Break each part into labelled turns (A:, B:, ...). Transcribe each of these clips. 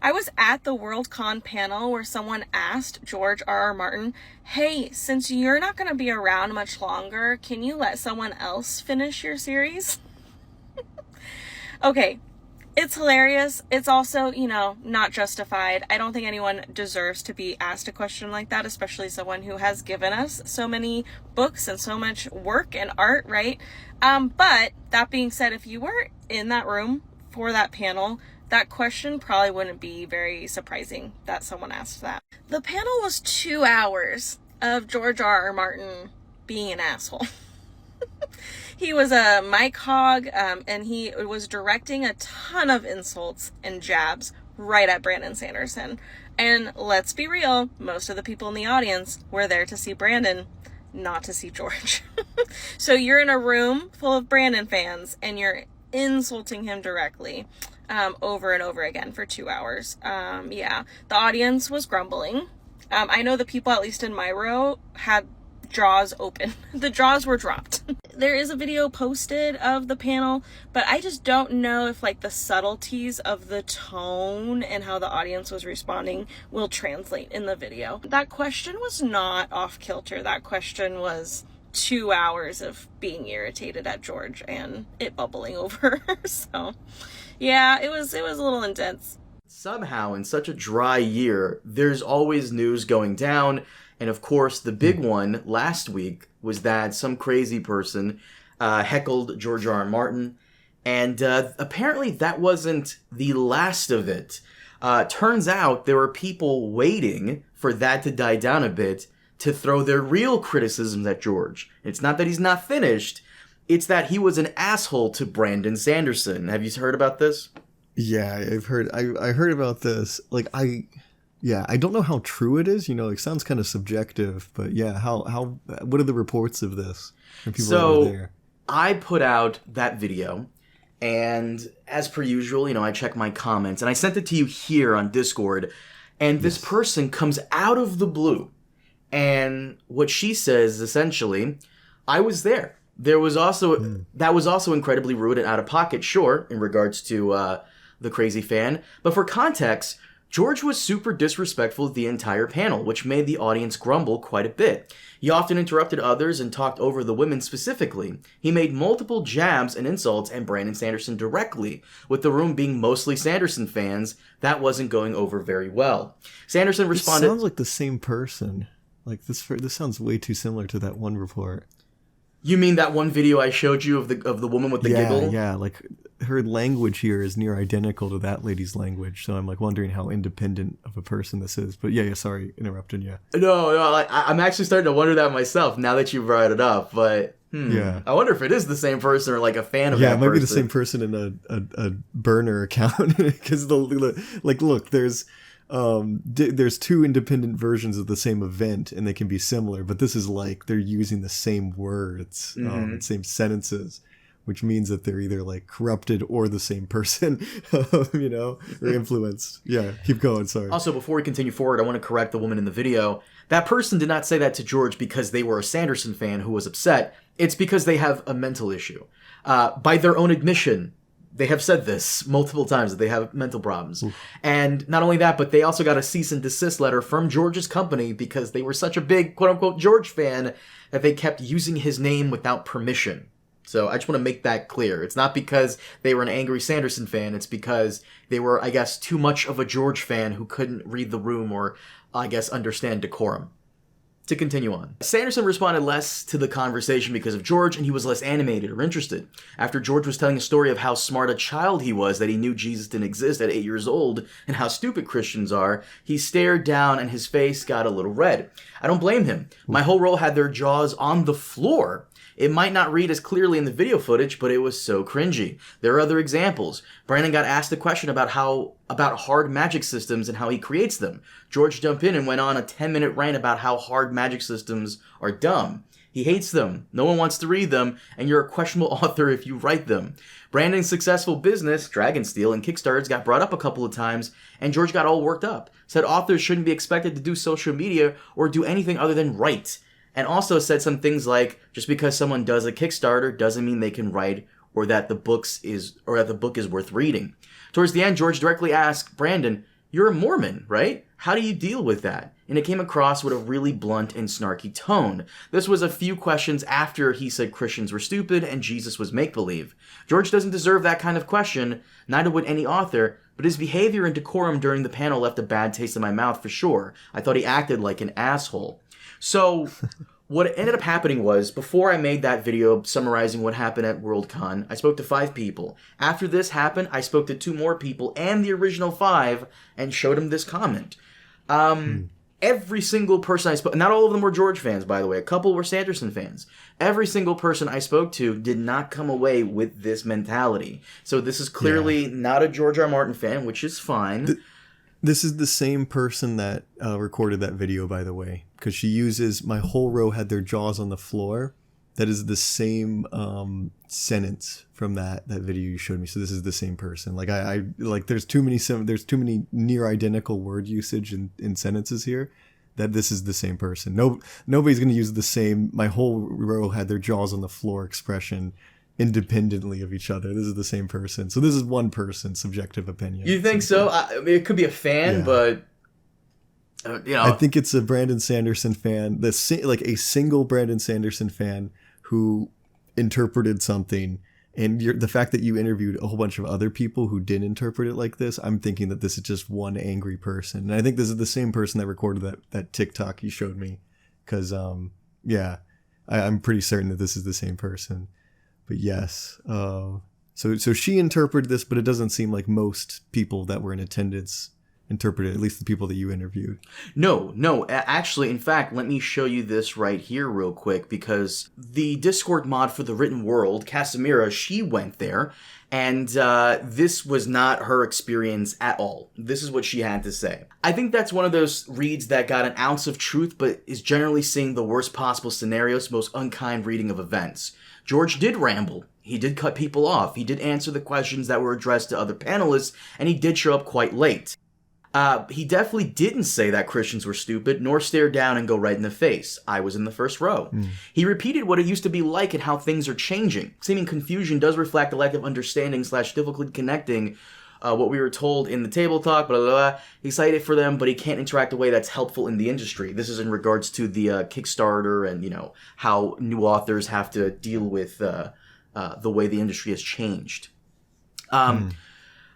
A: I was at the Worldcon panel where someone asked George R.R. Martin, hey, since you're not going to be around much longer, can you let someone else finish your series? Okay, it's hilarious. It's also, not justified. I don't think anyone deserves to be asked a question like that, especially someone who has given us so many books and so much work and art, right? But that being said, if you were in that room for that panel, that question probably wouldn't be very surprising that someone asked that. The panel was 2 hours of George R.R. Martin being an asshole. He was a mic hog, and he was directing a ton of insults and jabs right at Brandon Sanderson. And let's be real, most of the people in the audience were there to see Brandon, not to see George. So you're in a room full of Brandon fans, and you're insulting him directly over and over again for 2 hours. The audience was grumbling. I know the people, at least in my row, had jaws open. The jaws were dropped. There is a video posted of the panel, but I just don't know if the subtleties of the tone and how the audience was responding will translate in the video. That question was not off kilter. That question was 2 hours of being irritated at George and it bubbling over. So yeah, it was a little intense.
B: Somehow, in such a dry year, there's always news going down. And of course, the big one last week was that some crazy person heckled George R.R. Martin. And apparently that wasn't the last of it. Turns out there were people waiting for that to die down a bit to throw their real criticisms at George. It's not that he's not finished. It's that he was an asshole to Brandon Sanderson. Have you heard about this?
C: Yeah, I've heard. I heard about this. I don't know how true it is. It sounds kind of subjective, but yeah, how what are the reports of this from people that were there?
B: I put out that video, and as per usual, I check my comments, and I sent it to you here on Discord, and this person comes out of the blue, and what she says essentially, I was there. There was also that was also incredibly rude and out of pocket, sure, in regards to the crazy fan, but for context, George was super disrespectful of the entire panel, which made the audience grumble quite a bit. He often interrupted others and talked over the women specifically. He made multiple jabs and insults at Brandon Sanderson directly. With the room being mostly Sanderson fans, that wasn't going over very well. Sanderson responded...
C: It sounds like the same person. This sounds way too similar to that one report.
B: You mean that one video I showed you of the woman with the giggle?
C: Yeah, her language here is near identical to that lady's language, so I'm wondering how independent of a person this is. But yeah, sorry, interrupting you.
B: No, I'm actually starting to wonder that myself now that you brought it up, but
C: yeah.
B: I wonder if it is the same person or a fan of that person.
C: Yeah, it might be the same person in a burner account, because look, there's two independent versions of the same event and they can be similar, but this is they're using the same words, same sentences, which means that they're either corrupted or the same person, or influenced. Yeah, keep going, sorry.
B: Also, before we continue forward, I want to correct the woman in the video. That person did not say that to George because they were a Sanderson fan who was upset. It's because they have a mental issue. By their own admission, they have said this multiple times, that they have mental problems. Oof. And not only that, but they also got a cease and desist letter from George's company because they were such a big quote-unquote George fan that they kept using his name without permission. So I just want to make that clear. It's not because they were an angry Sanderson fan. It's because they were, I guess, too much of a George fan who couldn't read the room or, I guess, understand decorum. To continue on. Sanderson responded less to the conversation because of George, and he was less animated or interested. After George was telling a story of how smart a child he was, that he knew Jesus didn't exist at 8 years old, and how stupid Christians are, he stared down and his face got a little red. I don't blame him. My whole row had their jaws on the floor. It might not read as clearly in the video footage, but it was so cringy. There are other examples. Brandon got asked a question about hard magic systems and how he creates them. George jumped in and went on a 10-minute rant about how hard magic systems are dumb. He hates them. No one wants to read them, and you're a questionable author if you write them. Brandon's successful business, Dragonsteel, and Kickstarters got brought up a couple of times, and George got all worked up. Said authors shouldn't be expected to do social media or do anything other than write. And also said some things like, just because someone does a Kickstarter doesn't mean they can write or that the book is worth reading. Towards the end, George directly asked Brandon, you're a Mormon, right? How do you deal with that? And it came across with a really blunt and snarky tone. This was a few questions after he said Christians were stupid and Jesus was make-believe. George doesn't deserve that kind of question, neither would any author, but his behavior and decorum during the panel left a bad taste in my mouth for sure. I thought he acted like an asshole. So what ended up happening was, before I made that video summarizing what happened at Worldcon, I spoke to 5 people. After this happened, I spoke to 2 more people and the original 5 and showed them this comment. Every single person I spoke, not all of them were George fans, by the way. A couple were Sanderson fans. Every single person I spoke to did not come away with this mentality. So this is clearly not a George R. Martin fan, which is fine.
C: This is the same person that recorded that video, by the way, because she uses "my whole row had their jaws on the floor." That is the same sentence from that video you showed me. So this is the same person. Like I like there's too many near identical word usage in sentences here that this is the same person. Nobody's going to use the same "my whole row had their jaws on the floor" expression independently of each other. This is the same person. So this is one person's subjective opinion.
B: You think so? I mean, it could be a fan, but you know,
C: I think it's a Brandon Sanderson fan. Like a single Brandon Sanderson fan who interpreted something, and the fact that you interviewed a whole bunch of other people who didn't interpret it like this, I'm thinking that this is just one angry person. And I think this is the same person that recorded that TikTok you showed me, because I'm pretty certain that this is the same person. But yes, so she interpreted this, but it doesn't seem like most people that were in attendance interpreted, at least the people that you interviewed.
B: No. Actually, in fact, let me show you this right here real quick, because the Discord mod for the written world, Casimira, she went there, and this was not her experience at all. This is what she had to say. I think that's one of those reads that got an ounce of truth, but is generally seeing the worst possible scenarios, most unkind reading of events. George did ramble. He did cut people off. He did answer the questions that were addressed to other panelists, and he did show up quite late. He definitely didn't say that Christians were stupid, nor stare down and go right in the face. I was in the first row. He repeated what it used to be like and how things are changing. Seeming confusion does reflect a lack of understanding / difficulty connecting what we were told in the table talk, blah, blah, blah. He cited for them, but he can't interact a way that's helpful in the industry. This is in regards to the Kickstarter and, you know, how new authors have to deal with the way the industry has changed.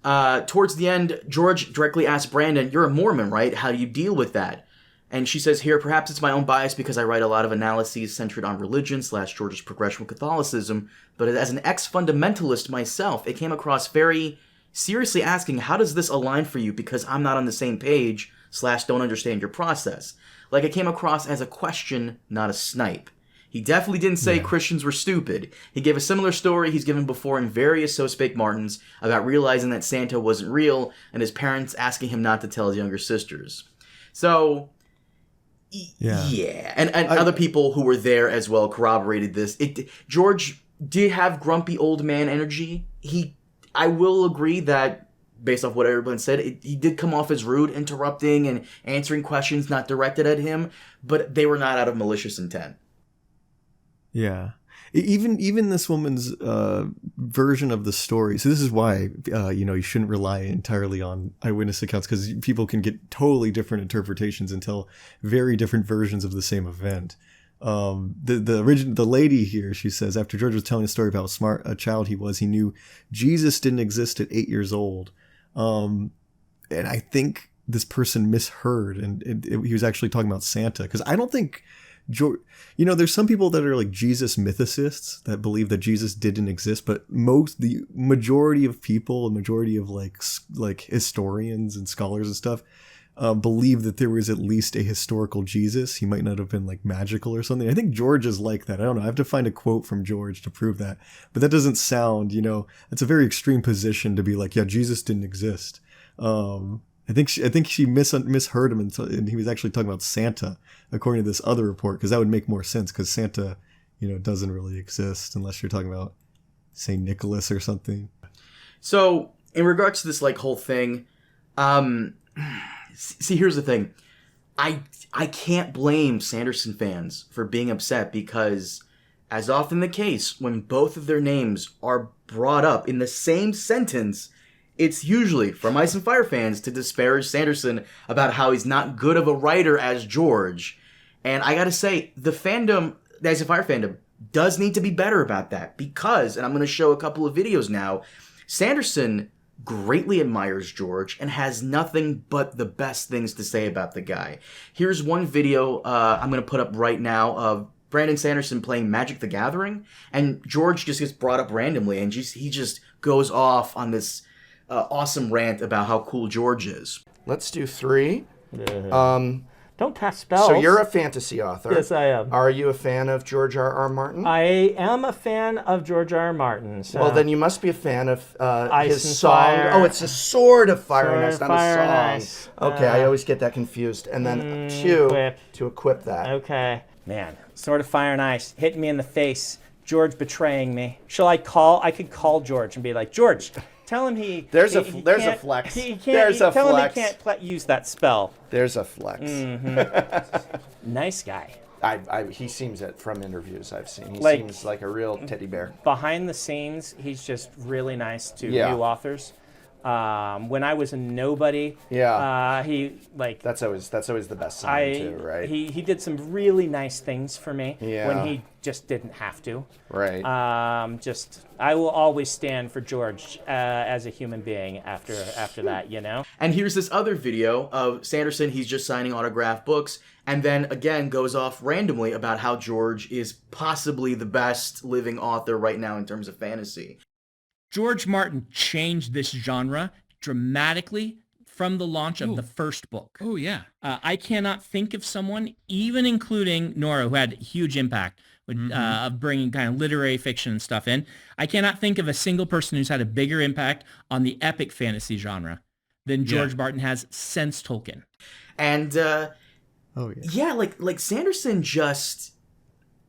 B: Towards the end, George directly asked Brandon, "You're a Mormon, right? How do you deal with that?" And she says here, "Perhaps it's my own bias because I write a lot of analyses centered on religion / George's progression with Catholicism, but as an ex-fundamentalist myself, it came across very seriously asking, how does this align for you, because I'm not on the same page / don't understand your process. Like it came across as a question, not a snipe. He definitely didn't say Christians were stupid. He gave a similar story he's given before in various So Spake Martins about realizing that Santa wasn't real and his parents asking him not to tell his younger sisters." So, yeah. And other people who were there as well corroborated this. George did have grumpy old man energy. I will agree that, based off what everyone said, he did come off as rude, interrupting and answering questions not directed at him, but they were not out of malicious intent.
C: Yeah. Even this woman's version of the story. So this is why, you shouldn't rely entirely on eyewitness accounts, because people can get totally different interpretations and tell very different versions of the same event. The lady here, she says, after George was telling a story about how smart a child he was, he knew Jesus didn't exist at 8 years old. And I think this person misheard, and he was actually talking about Santa, because I don't think George, there's some people that are like Jesus mythicists that believe that Jesus didn't exist, but the majority of people, a majority of like historians and scholars and stuff, believe that there was at least a historical Jesus. He might not have been like magical or something. I think George is like that. I don't know. I have to find a quote from George to prove that, but that doesn't sound, that's a very extreme position to be like, yeah, Jesus didn't exist. I think she misheard him, and he was actually talking about Santa, according to this other report, because that would make more sense, because Santa, doesn't really exist unless you're talking about St. Nicholas or something.
B: So, in regards to this whole thing, see, here's the thing. I can't blame Sanderson fans for being upset, because, as often the case, when both of their names are brought up in the same sentence, it's usually from Ice and Fire fans to disparage Sanderson about how he's not good of a writer as George. And I gotta say, the Ice and Fire fandom, does need to be better about that because, and I'm going to show a couple of videos now, Sanderson greatly admires George and has nothing but the best things to say about the guy. Here's one video I'm going to put up right now of Brandon Sanderson playing Magic the Gathering, and George just gets brought up randomly, and he just goes off on this awesome rant about how cool George is.
D: Let's do 3.
E: Don't cast spells.
D: So you're a fantasy author.
E: Yes, I am.
D: Are you a fan of George R.R. Martin?
E: I am a fan of George R.R. Martin. So.
D: Well, then you must be a fan of
E: Ice
D: his
E: and
D: song.
E: Fire.
D: Oh, it's a Sword of Fire and Ice, not
E: Fire
D: a
E: and
D: song.
E: Ice.
D: Okay, I always get that confused. And then 2,
E: Equip.
D: to equip that.
E: Okay. Man, Sword of Fire and Ice, hitting me in the face. George betraying me. I could call George and be like, George, tell him
D: There's a
E: he
D: flex.
E: He can't,
D: There's a
E: tell
D: flex.
E: him he can't use that spell.
D: There's a flex.
E: Nice guy.
D: He seems it from interviews I've seen. He
E: Like-
D: seems like a real teddy bear.
E: Behind the scenes, he's just really nice to
D: Yeah.
E: new authors. When I was a nobody, he like
D: That's always the best sign too, right?
E: He did some really nice things for me
D: Yeah.
E: when he just didn't have to.
D: Right.
E: I will always stand for George as a human being after that, you know?
B: And here's this other video of Sanderson. He's just signing autographed books, and then again goes off randomly about how George is possibly the best living author right now in terms of fantasy.
F: George Martin changed this genre dramatically from the launch of the first book.
G: Oh, yeah.
F: I cannot think of someone, even including Nora, who had a huge impact of bringing kind of literary fiction and stuff in. I cannot think of a single person who's had a bigger impact on the epic fantasy genre than George Martin has since Tolkien.
B: And like Sanderson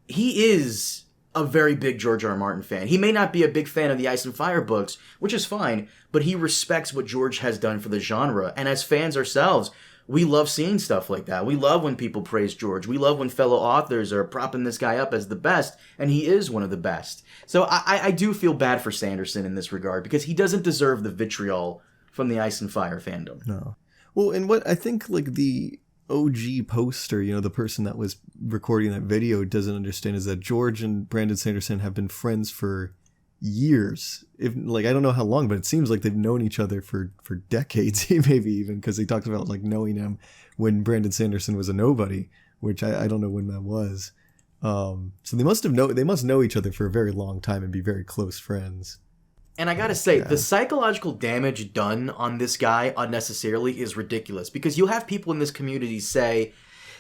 B: he is a very big George R.R. Martin fan. He may not be a big fan of the Ice and Fire books, which is fine, but he respects what George has done for the genre. And as fans ourselves, we love seeing stuff like that. We love when people praise George. We love when fellow authors are propping this guy up as the best, and he is one of the best. So I do feel bad for Sanderson in this regard, because he doesn't deserve the vitriol from the Ice and Fire fandom.
C: No. Well, and what I think, like, the OG poster, the person that was recording that video doesn't understand is that George and Brandon Sanderson have been friends for years. I don't know how long, but it seems like they've known each other for decades, maybe even, because he talks about like knowing him when Brandon Sanderson was a nobody, which I don't know when that was. So they must know each other for a very long time and be very close friends.
B: And I gotta say, the psychological damage done on this guy unnecessarily is ridiculous, because you'll have people in this community say,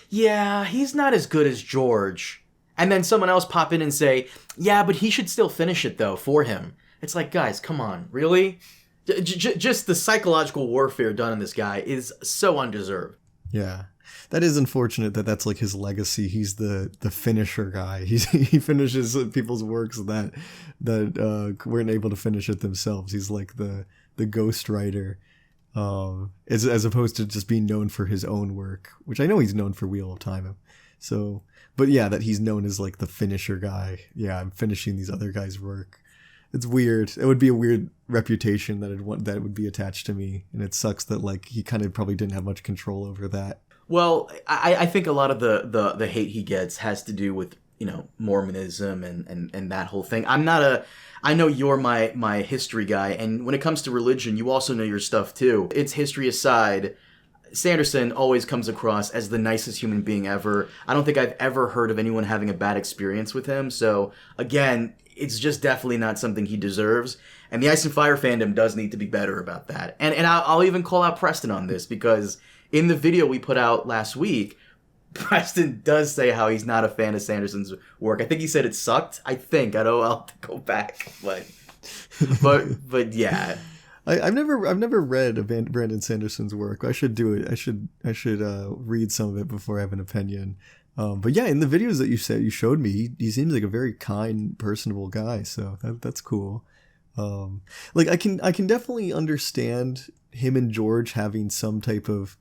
B: yeah, he's not as good as George. And then someone else pop in and say, yeah, but he should still finish it, though, for him. It's like, guys, come on, really? Just the psychological warfare done on this guy is so undeserved.
C: Yeah. That is unfortunate that that's like his legacy. He's the finisher guy. He finishes people's works that weren't able to finish it themselves. He's like the ghost writer, as opposed to just being known for his own work, which I know he's known for Wheel of Time. So, but yeah, that he's known as like the finisher guy. Yeah, I'm finishing these other guys' work. It's weird. It would be a weird reputation that would be attached to me, and it sucks that like he kind of probably didn't have much control over that.
B: Well, I think a lot of the hate he gets has to do with, Mormonism and that whole thing. I know you're my history guy, and when it comes to religion, you also know your stuff too. It's history aside, Sanderson always comes across as the nicest human being ever. I don't think I've ever heard of anyone having a bad experience with him. So again, it's just definitely not something he deserves. And the Ice and Fire fandom does need to be better about that. And I'll even call out Preston on this, because in the video we put out last week, Preston does say how he's not a fan of Sanderson's work. I think he said it sucked. I'll have to go back, but yeah.
C: I've never read Brandon Sanderson's work. I should do it. I should read some of it before I have an opinion. But yeah, in the videos that you showed me, he seems like a very kind, personable guy. So that's cool. Like I can definitely understand him and George having some type of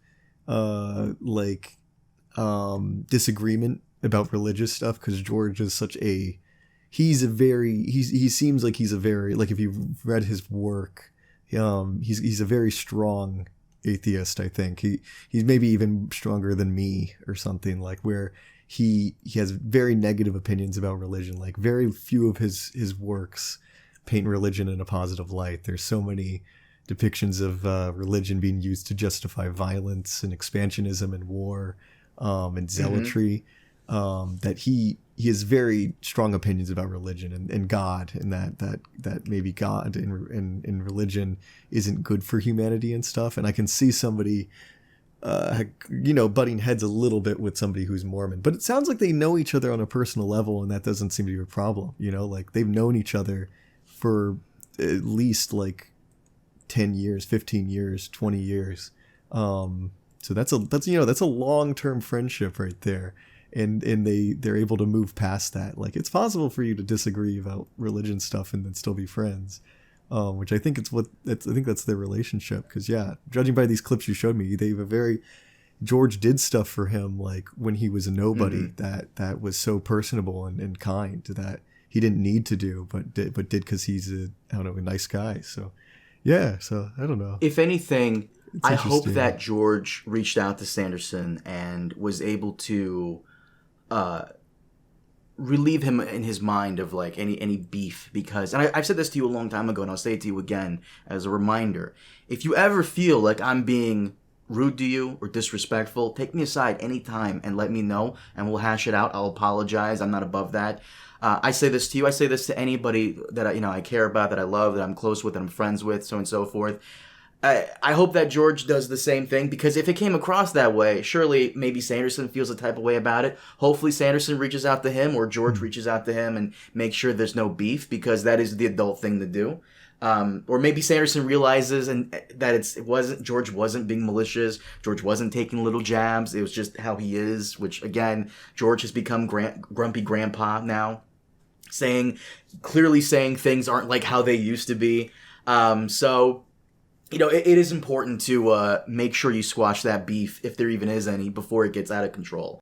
C: disagreement about religious stuff, because George is he seems like he's a very, like, if you've read his work, he's a very strong atheist. I think he's maybe even stronger than me or something, like where he has very negative opinions about religion. Like very few of his works paint religion in a positive light. There's so many depictions of religion being used to justify violence and expansionism and war and zealotry, that he has very strong opinions about religion and God, and that maybe God and religion isn't good for humanity and stuff. And I can see somebody butting heads a little bit with somebody who's Mormon, but it sounds like they know each other on a personal level, and that doesn't seem to be a problem. Like they've known each other for at least like 10 years, 15 years, 20 years. So that's a long-term friendship right there. And they're able to move past that. Like it's possible for you to disagree about religion stuff and then still be friends. Which I think I think that's their relationship. Cause yeah, judging by these clips you showed me, George did stuff for him like when he was a nobody that was so personable and kind that he didn't need to do, but did because he's a nice guy. So yeah, so I don't know.
B: If anything, I hope that George reached out to Sanderson and was able to relieve him in his mind of like any beef, because, and I've said this to you a long time ago, and I'll say it to you again as a reminder. If you ever feel like I'm being rude to you or disrespectful, take me aside anytime and let me know, and we'll hash it out. I'll apologize. I'm not above that. I say this to you. I say this to anybody that I care about, that I love, that I'm close with, that I'm friends with, so on and so forth. I hope that George does the same thing, because if it came across that way, surely maybe Sanderson feels a type of way about it. Hopefully Sanderson reaches out to him, or George reaches out to him and makes sure there's no beef, because that is the adult thing to do. Or maybe Sanderson realizes that George wasn't being malicious. George wasn't taking little jabs. It was just how he is, which again, George has become grumpy grandpa now, clearly saying things aren't like how they used to be. So it is important to make sure you squash that beef, if there even is any, before it gets out of control.